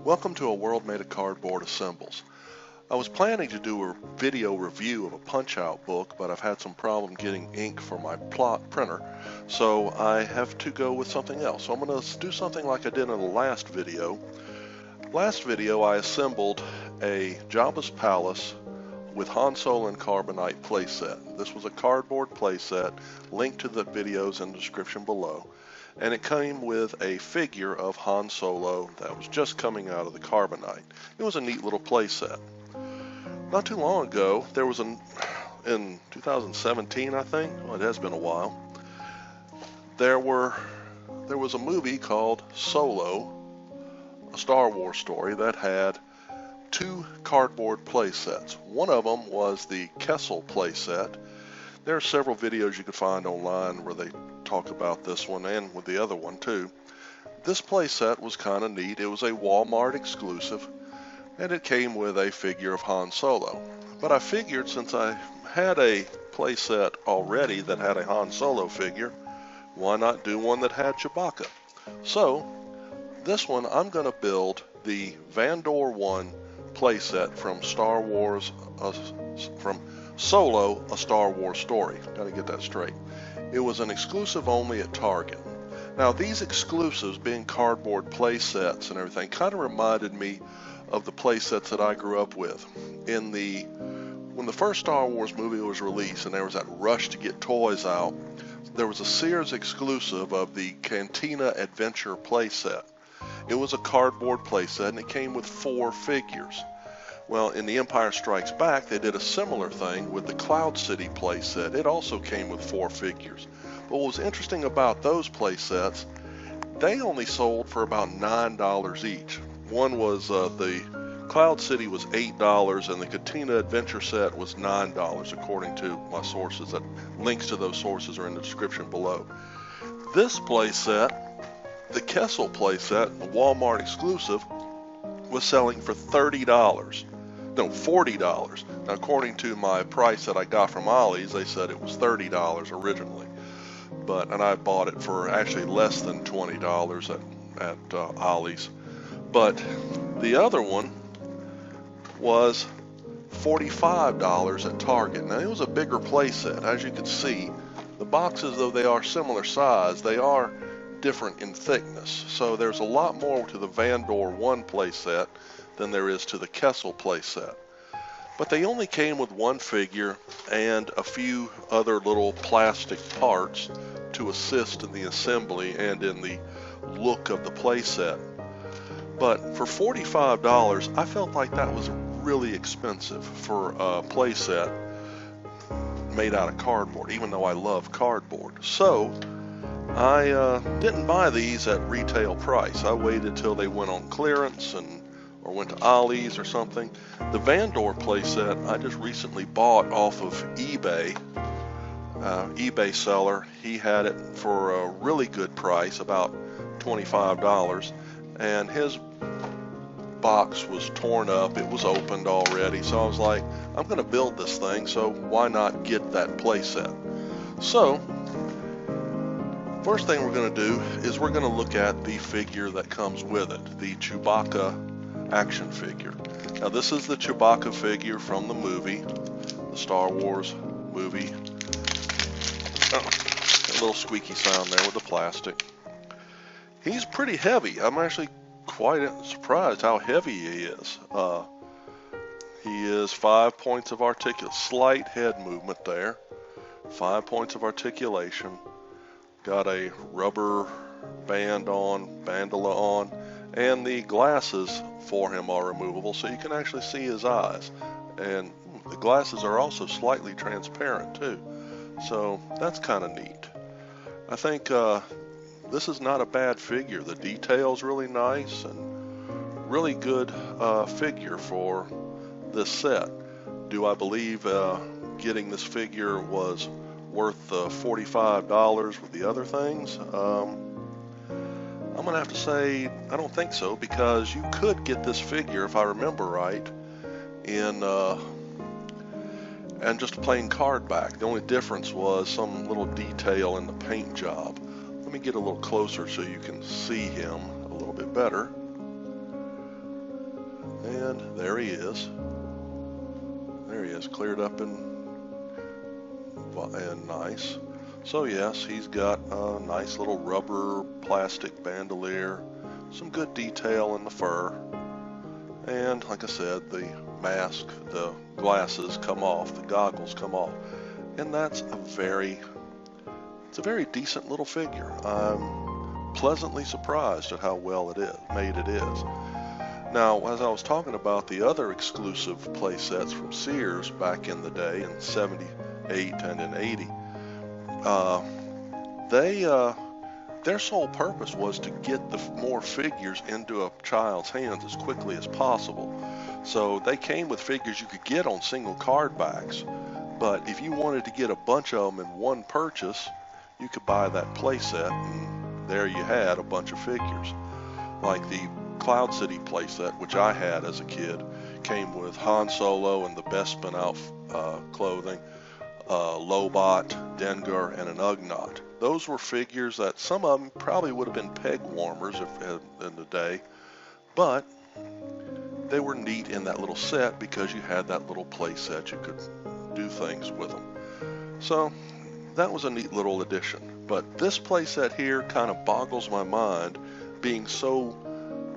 Welcome to A World Made of Cardboard Assembles. I was planning to do a video review of a punch-out book, but I've had some problem getting ink for my plot printer, so I have to go with something else. So I'm going to do something like I did in the last video. Last video I assembled a Jabba's Palace with Han Solo and Carbonite playset. This was a cardboard playset, linked to the videos in the description below. And it came with a figure of Han Solo that was just coming out of the Carbonite. It was a neat little playset. Not too long ago, there was in 2017, I think, well, it has been a while, there was a movie called Solo, a Star Wars story that had two cardboard playsets. One of them was the Kessel playset. There are several videos you can find online where they talk about this one and with the other one too. This playset was kind of neat. It was a Walmart exclusive and it came with a figure of Han Solo. But I figured since I had a playset already that had a Han Solo figure, why not do one that had Chewbacca? So this one I'm going to build the Vandor-1 playset from Star Wars, from Solo, a Star Wars story. Got to get that straight. It was an exclusive only at Target. Now these exclusives, being cardboard playsets and everything, kind of reminded me of the playsets that I grew up with. When the first Star Wars movie was released and there was that rush to get toys out, there was a Sears exclusive of the Cantina Adventure Playset. It was a cardboard playset and it came with 4 figures. Well, in The Empire Strikes Back, they did a similar thing with the Cloud City playset. It also came with 4 figures. But what was interesting about those playsets, they only sold for about $9 each. One was the Cloud City was $8 and the Cantina Adventure set was $9, according to my sources. That links to those sources are in the description below. This playset, the Kessel playset, the Walmart exclusive, was selling for $30. No, $40. Now, according to my price that I got from Ollie's, they said it was $30 originally. And I bought it for actually less than $20 at Ollie's. But the other one was $45 at Target. Now, it was a bigger playset. As you can see, the boxes, though they are similar size, they are different in thickness. So there's a lot more to the Vandor-1 playset than there is to the Kessel playset. But they only came with one figure and a few other little plastic parts to assist in the assembly and in the look of the playset. But for $45, I felt like that was really expensive for a playset made out of cardboard, even though I love cardboard. So I didn't buy these at retail price. I waited till they went on clearance or went to Ollie's or something. The Vandor playset I just recently bought off of eBay. eBay seller, he had it for a really good price, about $25, and his box was torn up. It was opened already, so I was like, I'm going to build this thing, so why not get that playset? So first thing we're going to do is we're going to look at the figure that comes with it, the Chewbacca action figure. Now this is the Chewbacca figure from the movie, the Star Wars movie. Oh, a little squeaky sound there with the plastic. He's pretty heavy. I'm actually quite surprised how heavy he is. He is 5 points of articulation, slight head movement there, 5 points of articulation. Got a rubber band on, bandana on, and the glasses for him are removable so you can actually see his eyes. And the glasses are also slightly transparent too, so that's kind of neat. I think this is not a bad figure. The detail's really nice and really good figure for this set. Do I believe getting this figure was worth $45 with the other things? I'm going to have to say I don't think so, because you could get this figure, if I remember right, in and just a plain card back. The only difference was some little detail in the paint job. Let me get a little closer so you can see him a little bit better. And there he is. There he is, cleared up and nice. So yes, he's got a nice little rubber plastic bandolier, some good detail in the fur, and like I said, the mask, the glasses come off, the goggles come off, and that's a very decent little figure. I'm pleasantly surprised at how well made it is. Now, as I was talking about the other exclusive play sets from Sears back in the day in 78 and in 80, their sole purpose was to get the more figures into a child's hands as quickly as possible. So they came with figures you could get on single card backs, but if you wanted to get a bunch of them in one purchase, you could buy that play set, and there you had a bunch of figures. Like the Cloud City playset, which I had as a kid, came with Han Solo and the Bespin clothing, Lobot, Dengar, and an Ugnaught. Those were figures that some of them probably would have been peg warmers in the day, but they were neat in that little set because you had that little play set. You could do things with them. So that was a neat little addition. But this play set here kind of boggles my mind, being so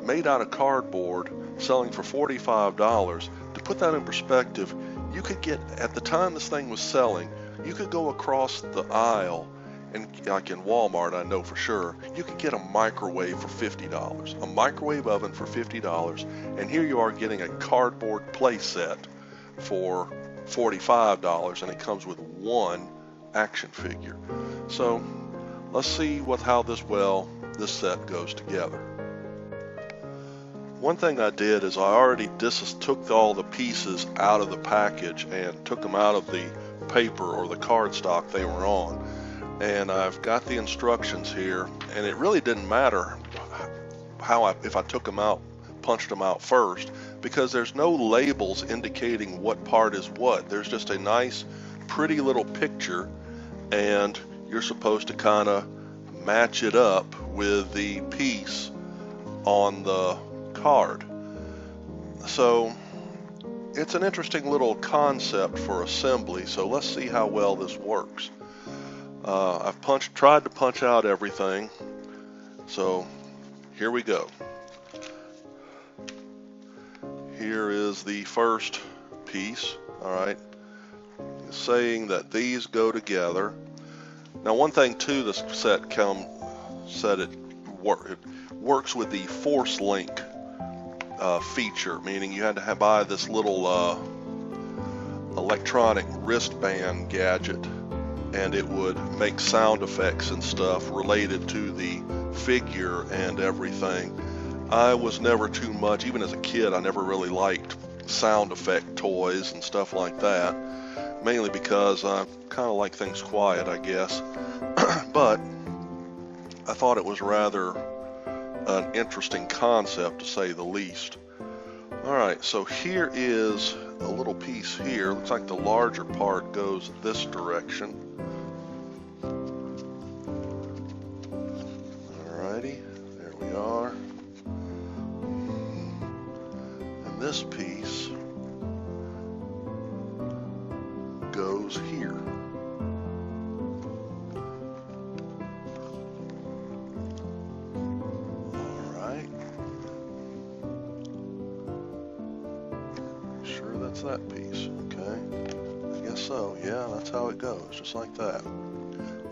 made out of cardboard, selling for $45. To put that in perspective, you could get, at the time this thing was selling, you could go across the aisle, and like in Walmart, I know for sure, you could get a microwave for $50, a microwave oven for $50, and here you are getting a cardboard play set for $45, and it comes with one action figure. So let's see how this set goes together. One thing I did is I already took all the pieces out of the package and took them out of the paper or the cardstock they were on. And I've got the instructions here, and it really didn't matter if I took them out, punched them out first, because there's no labels indicating what part is what. There's just a nice, pretty little picture, and you're supposed to kind of match it up with the piece on the card. So it's an interesting little concept for assembly, so let's see how well this works. I've tried to punch out everything, so here we go. Here is the first piece, alright, saying that these go together. Now one thing too, this set it works with the Force Link feature, meaning you had to buy this little electronic wristband gadget, and it would make sound effects and stuff related to the figure and everything. I was never too much, even as a kid, I never really liked sound effect toys and stuff like that, mainly because I kind of like things quiet, I guess. But I thought it was rather an interesting concept, to say the least. Alright, so here is a little piece here. Looks like the larger part goes this direction. Alrighty, there we are. And this piece goes here. Sure that's that piece, okay? I guess so, yeah, that's how it goes, just like that.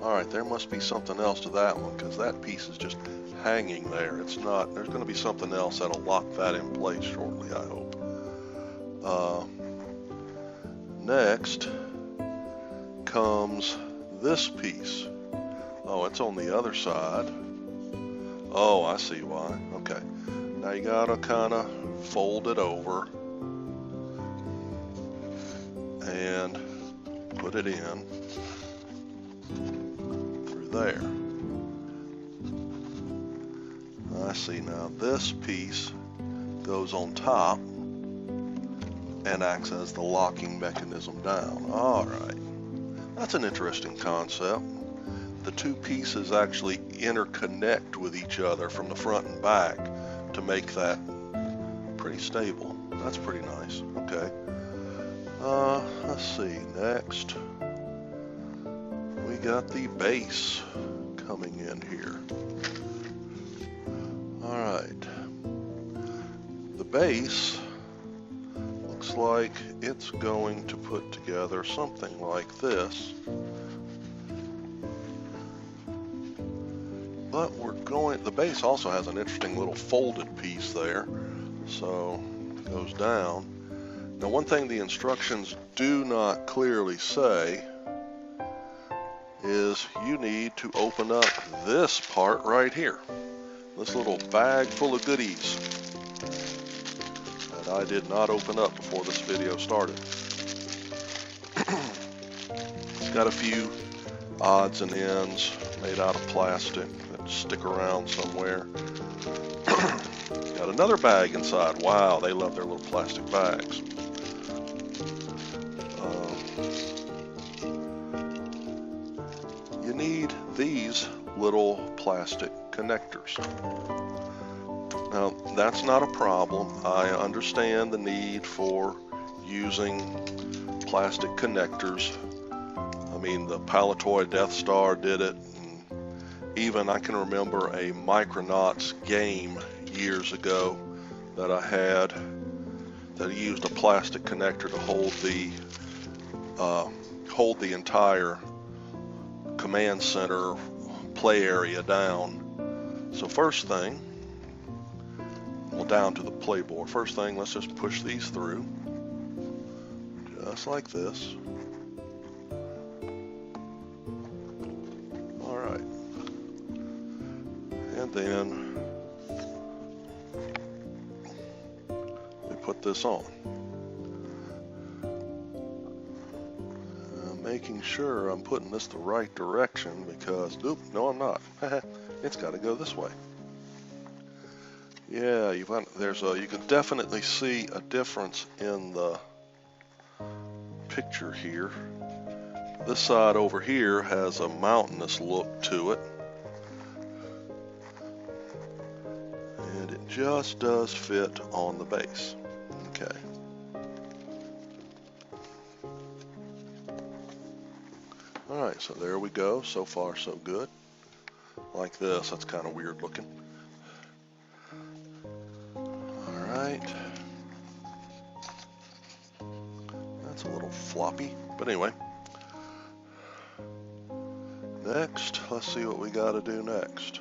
Alright, there must be something else to that one, because that piece is just hanging there. It's not, there's going to be something else that'll lock that in place shortly, I hope. Next comes this piece. Oh, it's on the other side. Oh, I see why. Okay. Now you gotta kind of fold it over and put it in through there. I see. Now this piece goes on top and acts as the locking mechanism down. Alright, that's an interesting concept. The two pieces actually interconnect with each other from the front and back to make that pretty stable. That's pretty nice. Okay. Let's see. Next, we got the base coming in here. All right. The base looks like it's going to put together something like this. But the base also has an interesting little folded piece there. So it goes down. Now, one thing the instructions do not clearly say is you need to open up this part right here. This little bag full of goodies that I did not open up before this video started. It's got a few odds and ends made out of plastic that stick around somewhere. Got another bag inside. Wow, they love their little plastic bags. You need these little plastic connectors. Now, that's not a problem. I understand the need for using plastic connectors. I mean, the Palatoy Death Star did it. And even I can remember a Micronauts game years ago that I had that used a plastic connector to hold the entire command center play area down. So first thing, well, down to the playboard. First thing, let's just push these through, just like this. All right, and then we put this on. Making sure I'm putting this the right direction because, oop, no I'm not. It's got to go this way. Yeah, you can definitely see a difference in the picture here. This side over here has a mountainous look to it. And it just does fit on the base. Okay. Alright, so there we go. So far, so good. Like this, that's kind of weird looking. Alright. That's a little floppy, but anyway. Next, let's see what we got to do next.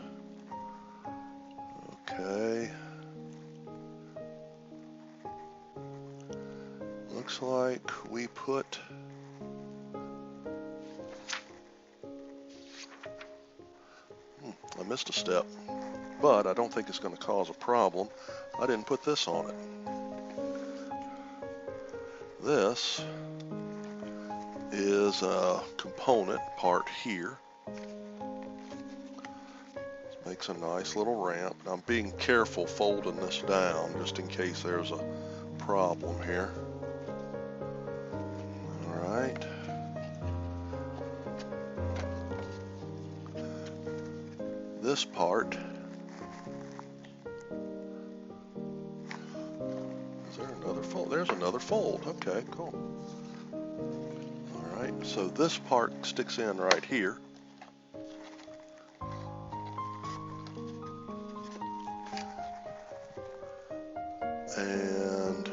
Okay. Looks like we put I missed a step, but I don't think it's going to cause a problem. I didn't put this on it. This is a component part here. This makes a nice little ramp. I'm being careful folding this down just in case there's a problem here. All right. This part, is there another fold? There's another fold. Okay, cool. All right, so this part sticks in right here. And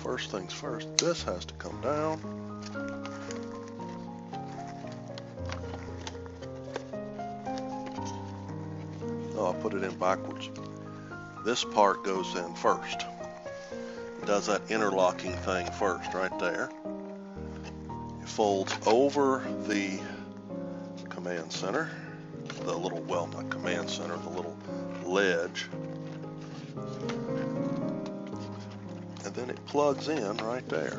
first things first, this has to come down. Oh, I put it in backwards. This part goes in first. It does that interlocking thing first, right there. It folds over the command center, the little, well, not command center, the little ledge. And then it plugs in right there.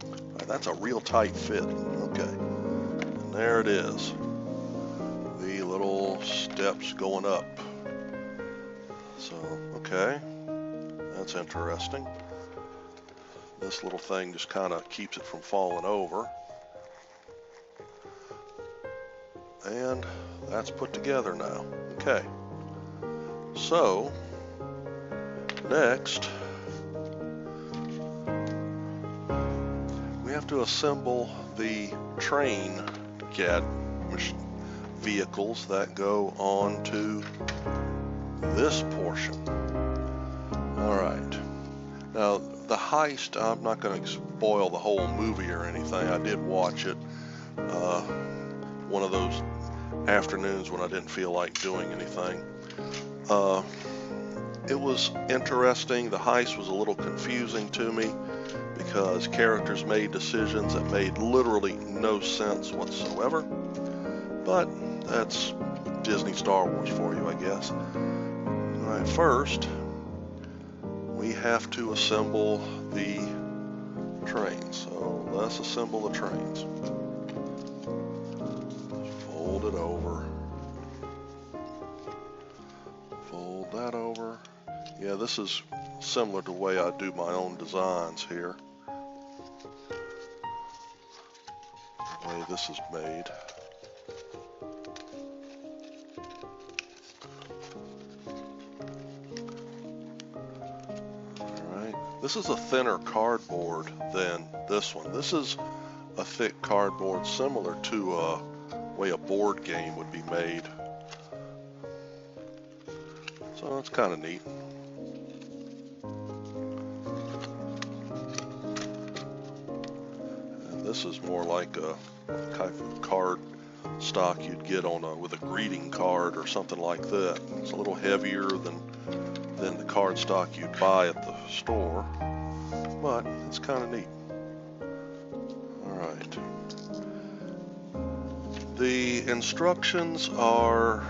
Right, that's a real tight fit. Okay. And there it is. The little steps going up. So, okay. That's interesting. This little thing just kind of keeps it from falling over. and that's put together now. Okay, so next we have to assemble the train cat vehicles that go on to this portion. Alright, now the heist, I'm not going to spoil the whole movie or anything. I did watch it one of those afternoons when I didn't feel like doing anything. It was interesting. The heist was a little confusing to me because characters made decisions that made literally no sense whatsoever. But that's Disney Star Wars for you, I guess. Alright, first we have to assemble the trains. So let's assemble the trains. Fold it over. Fold that over. Yeah, this is similar to the way I do my own designs here. The way this is made. This is a thinner cardboard than this one. This is a thick cardboard similar to a way a board game would be made. So it's kind of neat. And this is more like a type of card stock you'd get on with a greeting card or something like that. It's a little heavier than the card stock you'd buy at the store, but it's kind of neat. Alright. The instructions are...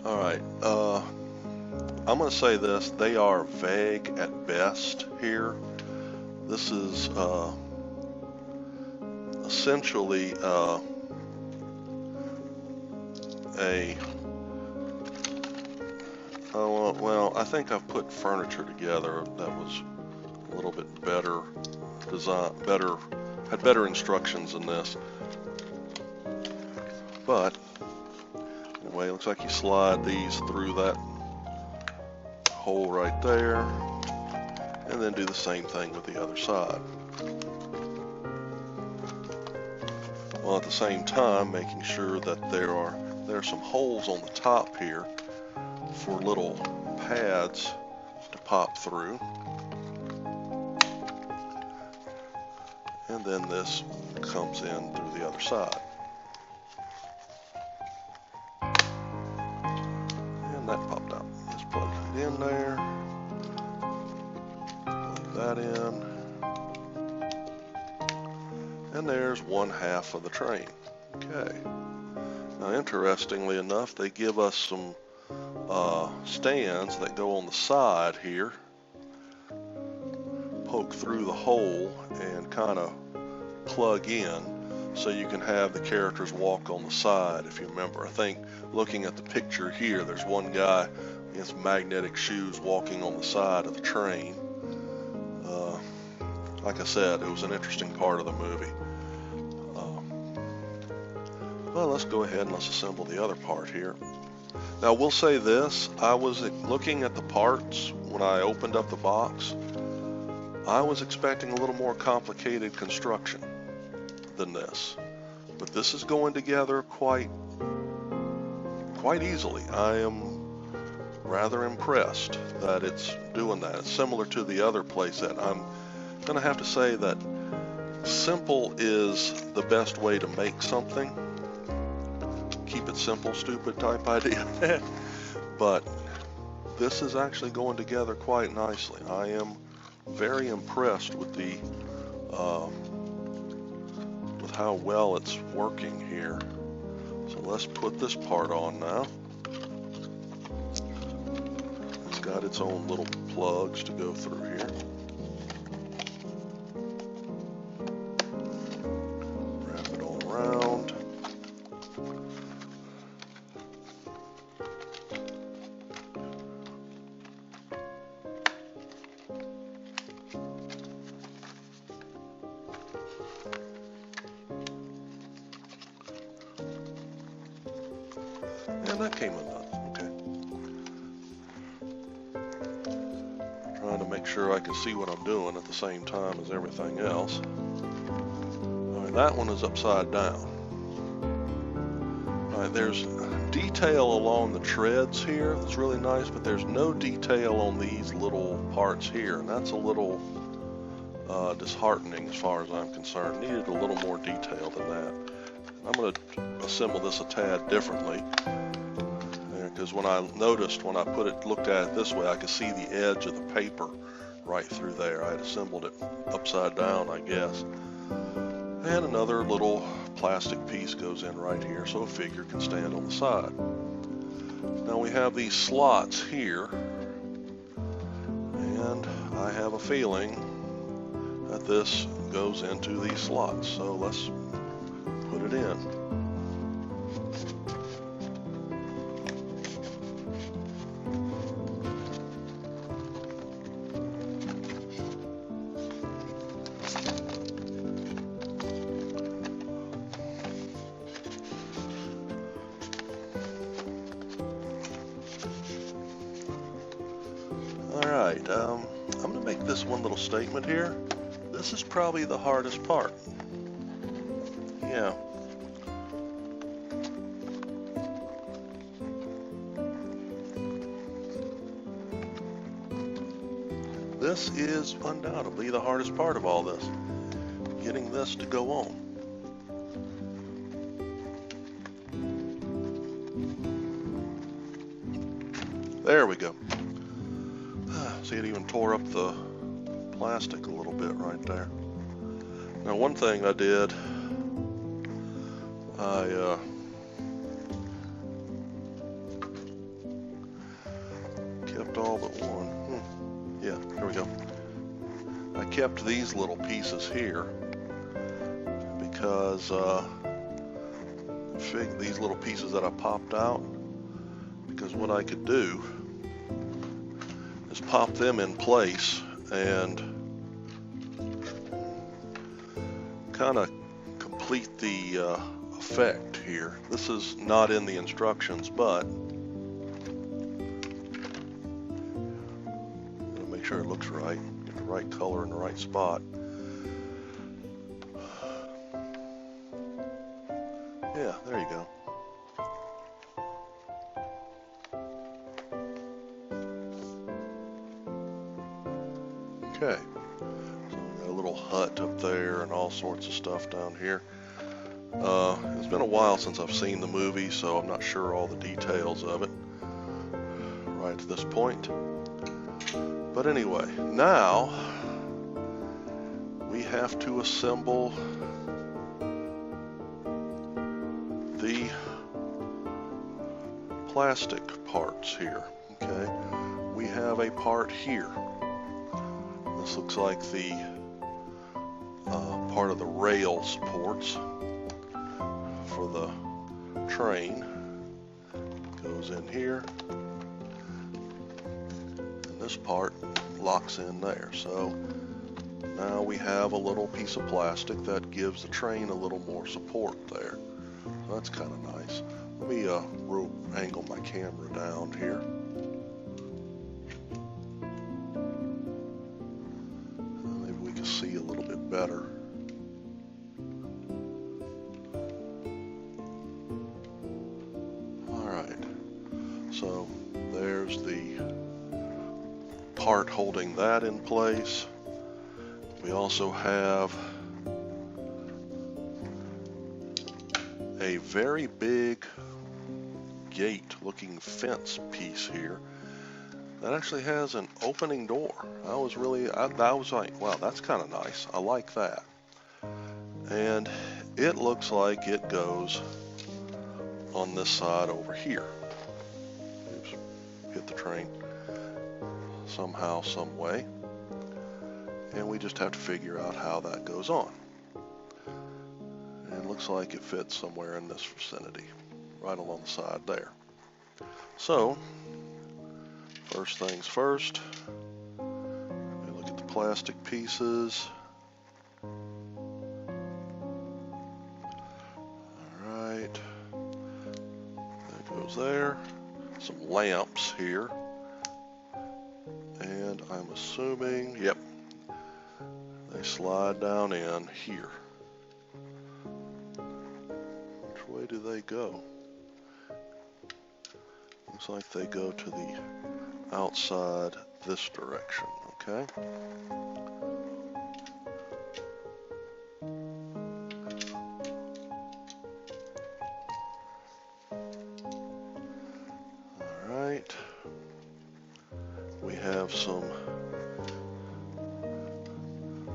Alright, I'm going to say this, they are vague at best here. This is essentially well, I think I've put furniture together that was a little bit better design, had better instructions than this. But anyway, it looks like you slide these through that hole right there, and then do the same thing with the other side. While at the same time making sure that there are some holes on the top here for little pads to pop through, and then this comes in through the other side, and that popped out. Just plug it in there, plug that in, and there's one half of the train. Okay, now interestingly enough, they give us some stands that go on the side here, poke through the hole and kind of plug in, so you can have the characters walk on the side. If you remember, I think looking at the picture here, there's one guy in his magnetic shoes walking on the side of the train. Like I said, it was an interesting part of the movie. Well, let's go ahead and let's assemble the other part here. Now, we'll say this, I was looking at the parts when I opened up the box. I was expecting a little more complicated construction than this, but this is going together quite easily. I am rather impressed that it's doing that. It's similar to the other playset. I'm going to have to say that simple is the best way to make something. Keep it simple, stupid type idea. But this is actually going together quite nicely. I am very impressed with the with how well it's working here. So let's put this part on now. It's got its own little plugs to go through here. Wrap it all around. And that came undone. Okay. Trying to make sure I can see what I'm doing at the same time as everything else. Alright, that one is upside down. Alright, there's detail along the treads here that's really nice, but there's no detail on these little parts here, and that's a little disheartening as far as I'm concerned. Needed a little more detail than that. I'm going to assemble this a tad differently, because when I noticed, when I looked at it this way, I could see the edge of the paper right through there. I had assembled it upside down, I guess. And another little plastic piece goes in right here so a figure can stand on the side. Now we have these slots here, and I have a feeling that this goes into these slots, so let's put it in. Alright, I'm going to make this one little statement here. This is probably the hardest part. Yeah. This is undoubtedly the hardest part of all this. Getting this to go on. There we go. See, it even tore up the plastic a little bit right there. Now, one thing I did, I kept all but one. Yeah, there we go. I kept these little pieces here because these little pieces that I popped out, because what I could do is pop them in place and kind of complete the effect here. This is not in the instructions, but I'm gonna make sure it looks right, get the right color in the right spot. Yeah, there you go. Okay, so we got a little hut up there and all sorts of stuff down here. It's been a while since I've seen the movie, so I'm not sure all the details of it right at this point. But anyway, now we have to assemble the plastic parts here. Okay, we have a part here. This looks like the part of the rail supports for the train. Goes in here, and this part locks in there. So now we have a little piece of plastic that gives the train a little more support there. So that's kind of nice. Let me angle my camera down here. See a little bit better. Alright, so there's the part holding that in place. We also have a very big gate looking fence piece here that actually has an opening door. I was like, wow, that's kind of nice. I like that. And it looks like it goes on this side over here. Oops, hit the train somehow, some way. And we just have to figure out how that goes on. And it looks like it fits somewhere in this vicinity, right along the side there. So, first things first, we look at the plastic pieces. Alright, that goes goes there. Some lamps here. And I'm assuming, yep, they slide down in here. Which way do they go? Looks like they go to the outside this direction, okay? Alright. We have some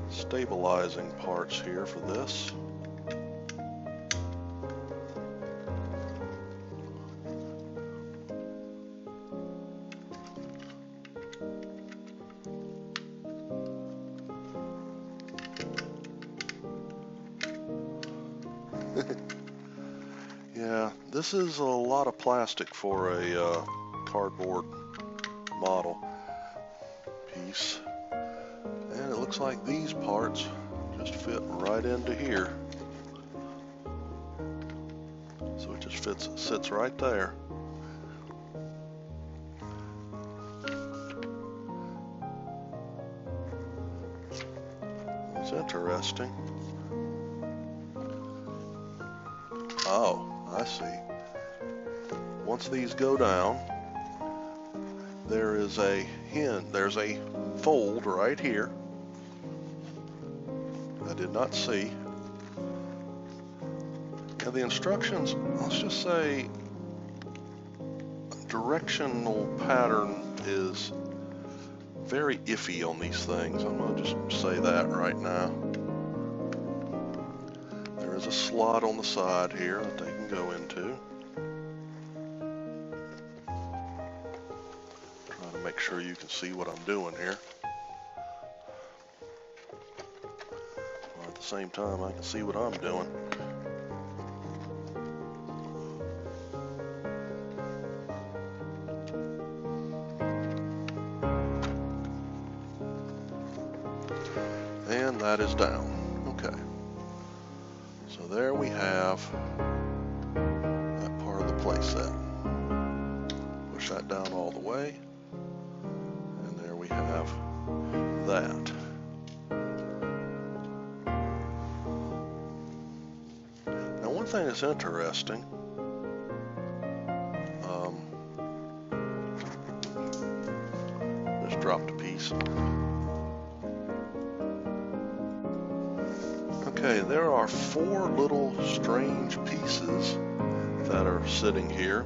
stabilizing parts here for this. Yeah, this is a lot of plastic for a cardboard model piece, and it looks like these parts just fit right into here, so it just sits right there. It's interesting. Oh, I see. Once these go down, there's a fold right here. I did not see. And the instructions, let's just say, directional pattern is very iffy on these things. I'm going to just say that right now. There is a slot on the side here that they can go into. Trying to make sure you can see what I'm doing here. While at the same time, I can see what I'm doing. And that is down. Okay. So there we have that part of the playset. Push that down all the way. And there we have that. Now one thing that's interesting, just dropped a piece. Okay, there are 4 little strange pieces that are sitting here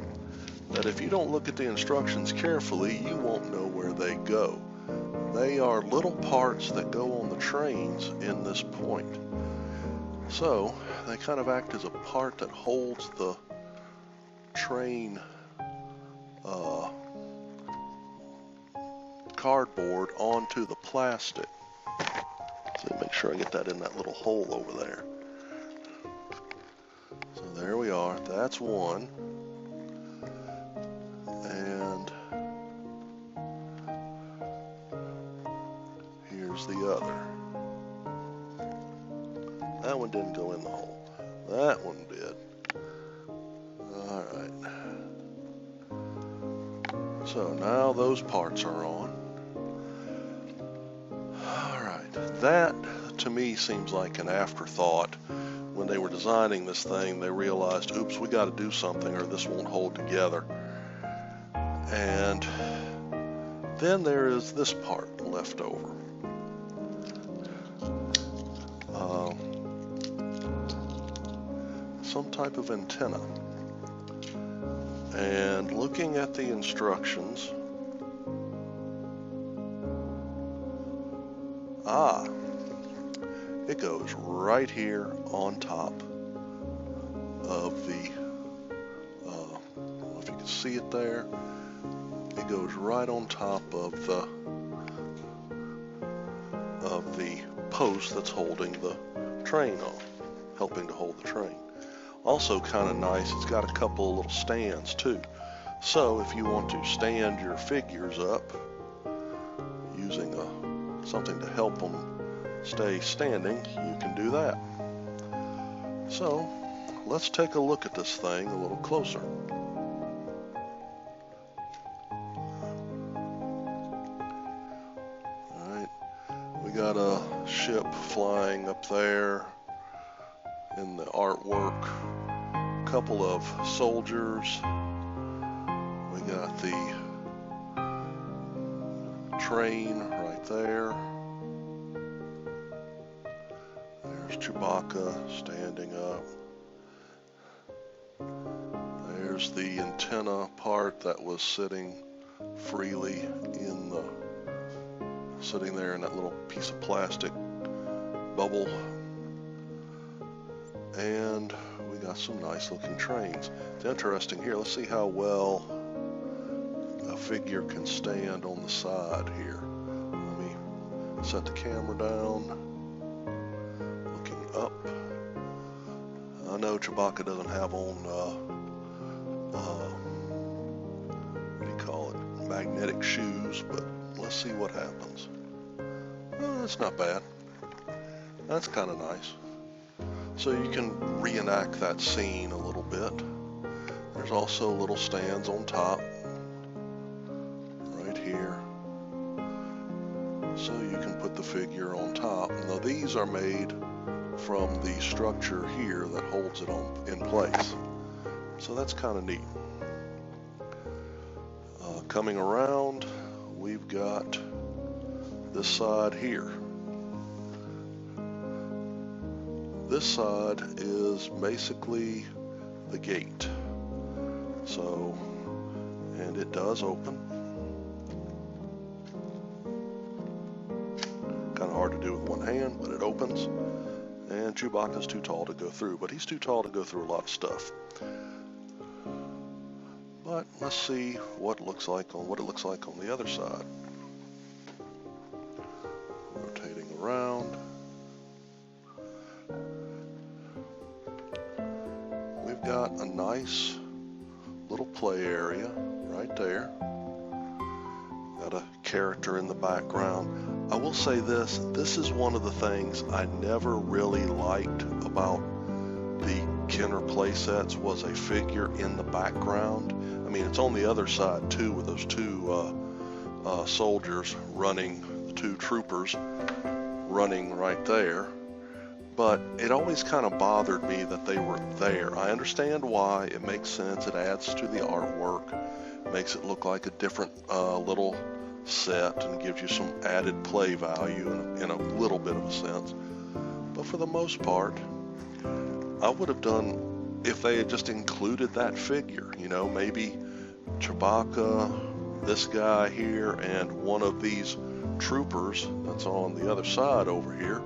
that if you don't look at the instructions carefully, you won't know where they go. They are little parts that go on the trains in this point. So, they kind of act as a part that holds the train cardboard onto the plastic. So make sure I get that in that little hole over there. So there we are. That's one. And here's the other. That one didn't go in the hole. That one did. Alright. So now those parts are on. That, to me, seems like an afterthought. When they were designing this thing, they realized, oops, we got to do something or this won't hold together. And then there is this part left over. Some type of antenna. And looking at the instructions, it goes right here on top of the, I don't know if you can see it there, it goes right on top of the post that's holding the train on, helping to hold the train. Also kind of nice, it's got a couple of little stands too. So if you want to stand your figures up using something to help them stay standing, you can do that. So let's take a look at this thing a little closer. ship flying up there in the artwork. A couple of soldiers. We got the train right there. There's Chewbacca standing up. There's the antenna part that was sitting freely in the, sitting there in that little piece of plastic bubble. And we got some nice looking trains. It's interesting here. Let's see how well a figure can stand on the side here. Let me set the camera down. Looking up. I know Chewbacca doesn't have on what do you call it? Magnetic shoes, but let's see what happens. That's not bad. That's kind of nice. So you can reenact that scene a little bit. There's also little stands on top, right here. So you can put the figure on top. Now these are made from the structure here that holds it in place. So that's kind of neat. Coming around, we've got this side here. This side is basically the gate. So, and it does open. Kind of hard to do with one hand, but it opens. And Chewbacca's too tall to go through, but he's too tall to go through a lot of stuff. But let's see what it looks like on the other side. Rotating around. We've got a nice little play area right there. Got a character in the background. I will say this is one of the things I never really liked about the Kenner playsets was a figure in the background. I mean, it's on the other side too with those two soldiers running, the two troopers running right there. But it always kind of bothered me that they were there. I understand why. It makes sense. It adds to the artwork. Makes it look like a different little set and gives you some added play value in a little bit of a sense. But for the most part, I would have done, if they had just included that figure, you know, maybe Chewbacca, this guy here, and one of these troopers that's on the other side over here,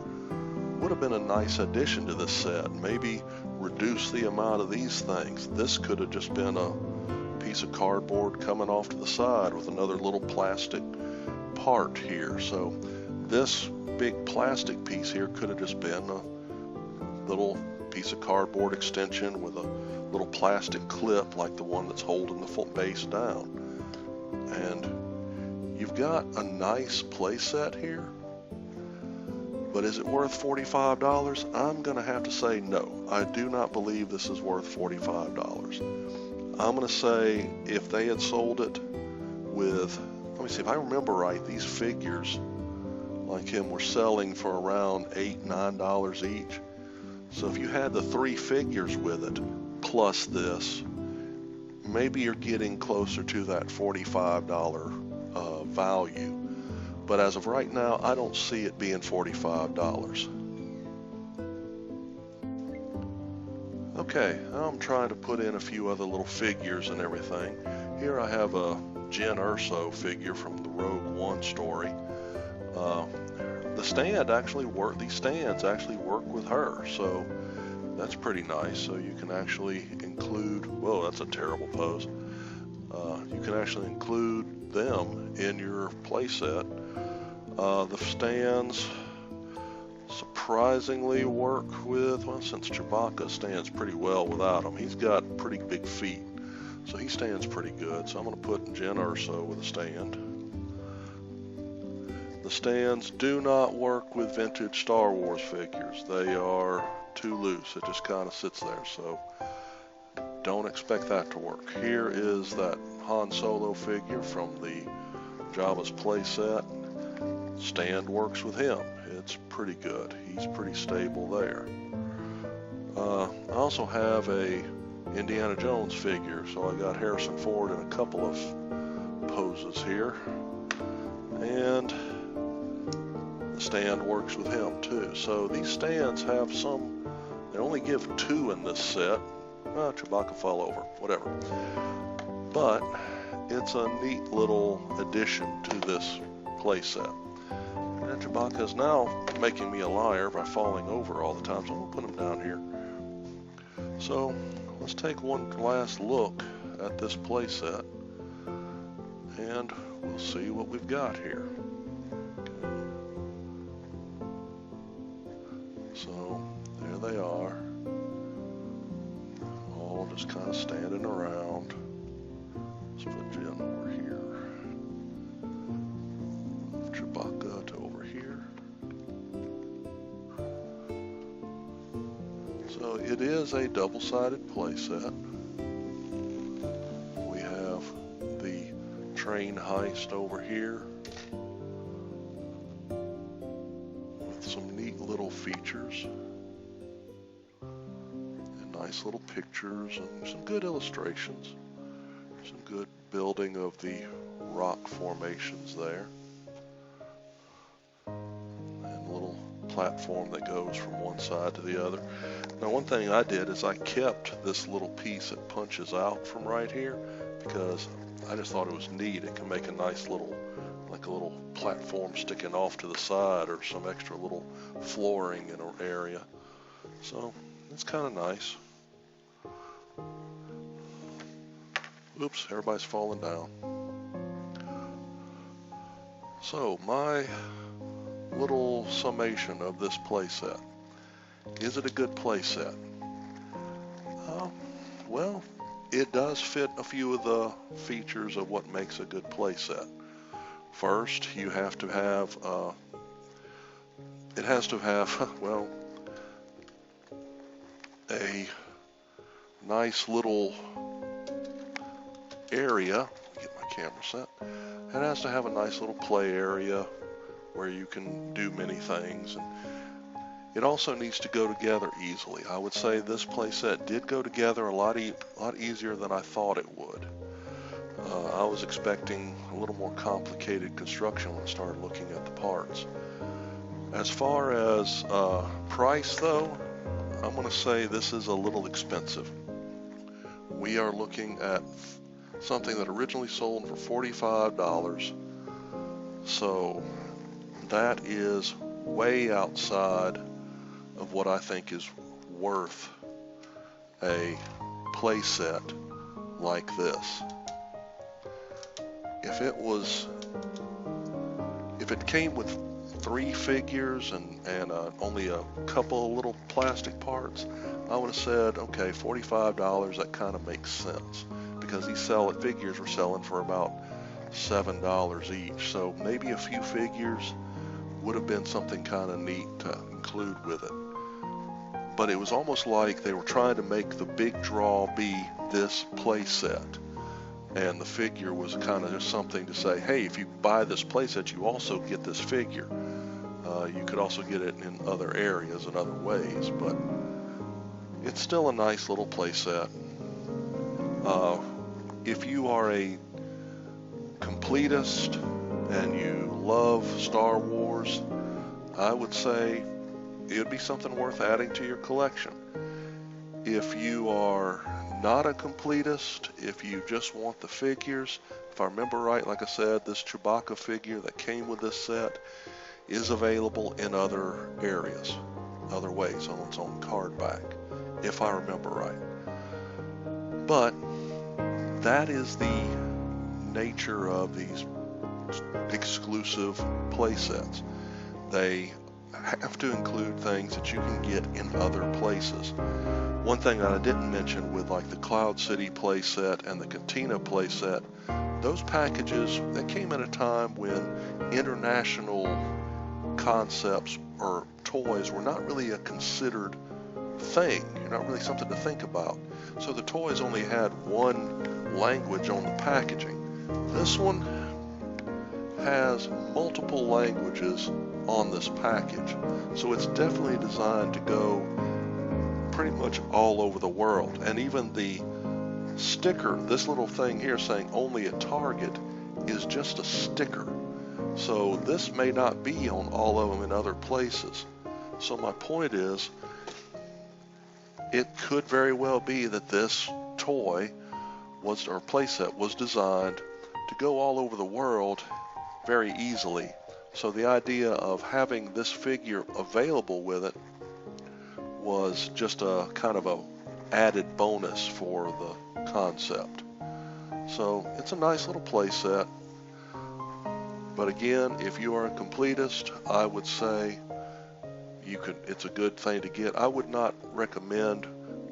would have been a nice addition to this set. Maybe reduce the amount of these things. This could have just been a piece of cardboard coming off to the side with another little plastic part here. So this big plastic piece here could have just been a little piece of cardboard extension with a little plastic clip like the one that's holding the base down. And you've got a nice play set here. But is it worth $45? I'm going to have to say no. I do not believe this is worth $45. I'm going to say if they had sold it with, let me see, if I remember right, these figures like him were selling for around $8, $9 each. So if you had the 3 figures with it, plus this, maybe you're getting closer to that $45 value. But as of right now, I don't see it being $45. Okay, I'm trying to put in a few other little figures and everything. Here I have a Jyn Erso figure from the Rogue One story. The stand actually these stands actually work with her, so that's pretty nice. So you can actually include, whoa, that's a terrible pose. You can actually include them in your playset. The stands surprisingly work with, well, since Chewbacca stands pretty well without them. He's got pretty big feet, so he stands pretty good. So I'm going to put Jyn Erso with a stand. The stands do not work with vintage Star Wars figures. They are too loose. It just kind of sits there, so don't expect that to work. Here is that Han Solo figure from the Jabba's playset. Stand works with him. that's pretty good. He's pretty stable there. I also have a Indiana Jones figure, so I got Harrison Ford in a couple of poses here, and the stand works with him too. So these stands have some, they only give 2 in this set. Chewbacca fell over, whatever. But it's a neat little addition to this playset. And Chewbacca is now making me a liar by falling over all the time, so I'm going to put him down here. So let's take one last look at this playset, and we'll see what we've got here. So there they are, all just kind of standing around. Let's put Jen over here, Chewbacca to over here. So it is a double-sided playset. We have the train heist over here with some neat little features and nice little pictures and some good illustrations, some good building of the rock formations there, and a little platform that goes from one side to the other. Now, one thing I did is I kept this little piece that punches out from right here because I just thought it was neat. It can make a nice little, like a little platform sticking off to the side, or some extra little flooring in an area. So it's kind of nice. Oops, everybody's falling down. So my little summation of this playset. Is it a good playset? Well, it does fit a few of the features of what makes a good playset. First, you have to have, it has to have, well, a nice little area. Get my camera set. It has to have a nice little play area where you can do many things, and it also needs to go together easily. I would say this playset did go together a lot easier than I thought it would. I was expecting a little more complicated construction when I started looking at the parts. As far as price though, I'm going to say this is a little expensive. We are looking at something that originally sold for $45, so that is way outside of what I think is worth a playset like this. If it came with 3 figures and only a couple of little plastic parts, I would have said, okay, $45, that kind of makes sense, because these figures were selling for about $7 each. So maybe a few figures would have been something kind of neat to include with it. But it was almost like they were trying to make the big draw be this playset, and the figure was kind of just something to say, hey, if you buy this playset, you also get this figure. You could also get it in other areas and other ways, but it's still a nice little playset. If you are a completist and you love Star Wars, I would say it would be something worth adding to your collection. If you are not a completist, if you just want the figures, if I remember right, like I said, this Chewbacca figure that came with this set is available in other areas, other ways, on its own card back, if I remember right. But that is the nature of these exclusive playsets. They have to include things that you can get in other places. One thing that I didn't mention with like the Cloud City playset and the Cantina playset, those packages, they came at a time when international concepts or toys were not really a considered thing. You're not really something to think about. So the toys only had one language on the packaging. This one has multiple languages on this package, so it's definitely designed to go pretty much all over the world. And even the sticker, this little thing here saying only at Target, is just a sticker. So this may not be on all of them in other places. So my point is, it could very well be that this toy was, or playset was designed to go all over the world very easily. So the idea of having this figure available with it was just a kind of a added bonus for the concept. So it's a nice little playset. But again, if you are a completist, I would say it's a good thing to get. I would not recommend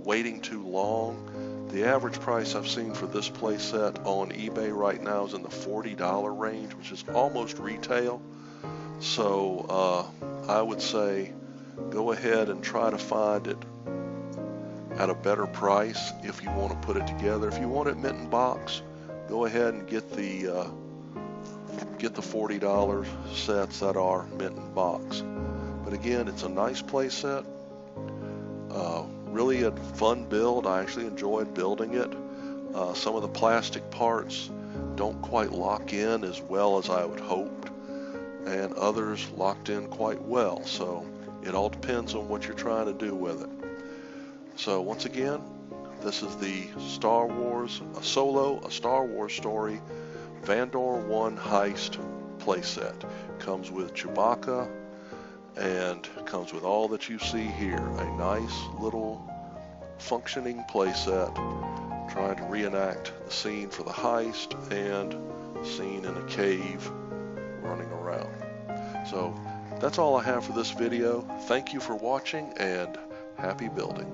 waiting too long. The average price I've seen for this playset on eBay right now is in the $40 range, which is almost retail. So I would say go ahead and try to find it at a better price if you want to put it together. If you want it mint in box, go ahead and get the $40 sets that are mint in box. But again, it's a nice playset. Really a fun build. I actually enjoyed building it. Some of the plastic parts don't quite lock in as well as I would hoped, and others locked in quite well. So it all depends on what you're trying to do with it. So once again, this is the Star Wars, a Star Wars story, Vandor-1 Heist playset. Comes with Chewbacca and comes with all that you see here. A nice little functioning playset trying to reenact the scene for the heist and the scene in a cave running around. So that's all I have for this video. Thank you for watching and happy building.